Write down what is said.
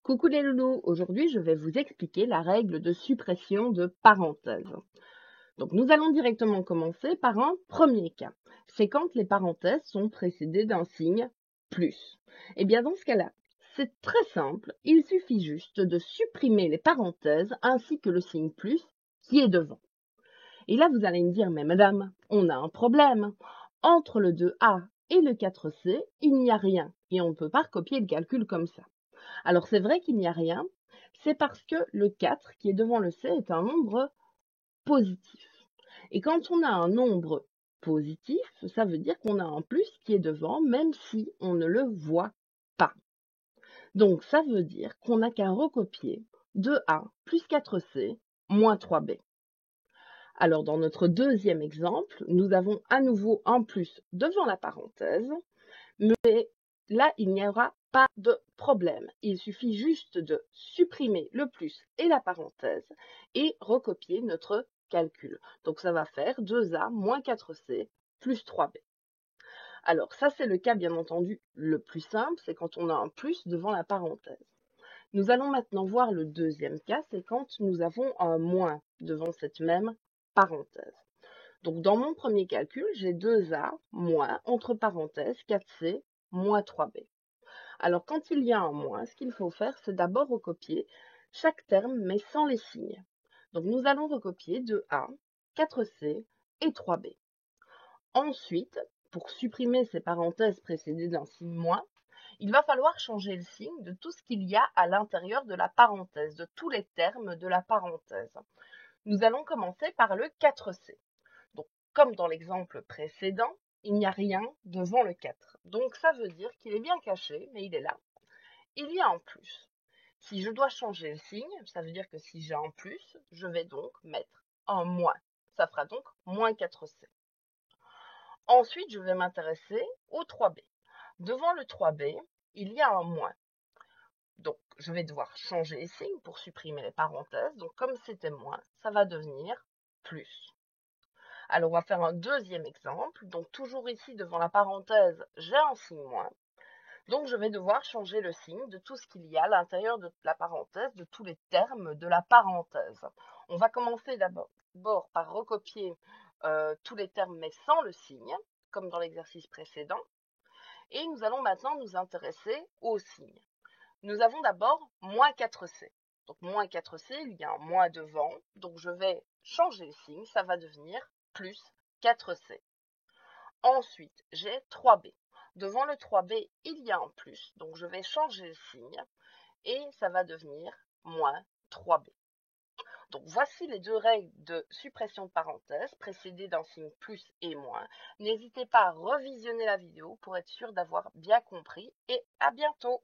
Coucou les loulous, aujourd'hui je vais vous expliquer la règle de suppression de parenthèses. Donc nous allons directement commencer par un premier cas. C'est quand les parenthèses sont précédées d'un signe plus. Et bien dans ce cas-là, c'est très simple, il suffit juste de supprimer les parenthèses ainsi que le signe plus qui est devant. Et là vous allez me dire, mais madame, on a un problème. Entre le 2A et le 4C, il n'y a rien et on ne peut pas recopier le calcul comme ça. Alors c'est vrai qu'il n'y a rien, c'est parce que le 4 qui est devant le C est un nombre positif. Et quand on a un nombre positif, ça veut dire qu'on a un plus qui est devant, même si on ne le voit pas. Donc ça veut dire qu'on n'a qu'à recopier 2A plus 4C moins 3B. Alors dans notre deuxième exemple, nous avons à nouveau un plus devant la parenthèse, mais là, il n'y aura pas de problème. Il suffit juste de supprimer le plus et la parenthèse et recopier notre calcul. Donc ça va faire 2A moins 4C plus 3B. Alors ça, c'est le cas bien entendu le plus simple, c'est quand on a un plus devant la parenthèse. Nous allons maintenant voir le deuxième cas, c'est quand nous avons un moins devant cette même parenthèse. Donc dans mon premier calcul, j'ai 2A moins, entre parenthèses, 4C moins 3B. Alors quand il y a un moins, ce qu'il faut faire, c'est d'abord recopier chaque terme, mais sans les signes. Donc nous allons recopier 2A, 4C et 3B. Ensuite, pour supprimer ces parenthèses précédées d'un signe moins, il va falloir changer le signe de tout ce qu'il y a à l'intérieur de la parenthèse, de tous les termes de la parenthèse. Nous allons commencer par le 4C. Donc, comme dans l'exemple précédent, il n'y a rien devant le 4. Donc, ça veut dire qu'il est bien caché, mais il est là. Il y a un plus. Si je dois changer le signe, ça veut dire que si j'ai un plus, je vais donc mettre un moins. Ça fera donc moins 4C. Ensuite, je vais m'intéresser au 3B. Devant le 3B, il y a un moins. Donc, je vais devoir changer les signes pour supprimer les parenthèses. Donc, comme c'était moins, ça va devenir plus. Alors, on va faire un deuxième exemple. Donc, toujours ici, devant la parenthèse, j'ai un signe moins. Donc, je vais devoir changer le signe de tout ce qu'il y a à l'intérieur de la parenthèse, de tous les termes de la parenthèse. On va commencer d'abord par recopier tous les termes, mais sans le signe, comme dans l'exercice précédent. Et nous allons maintenant nous intéresser au signe. Nous avons d'abord moins 4C. Donc, moins 4C, il y a un moins devant. Donc, je vais changer le signe, ça va devenir plus 4C. Ensuite, j'ai 3B. Devant le 3B, il y a un plus, donc je vais changer le signe et ça va devenir moins 3B. Donc voici les deux règles de suppression de parenthèses précédées d'un signe plus et moins. N'hésitez pas à revisionner la vidéo pour être sûr d'avoir bien compris et à bientôt.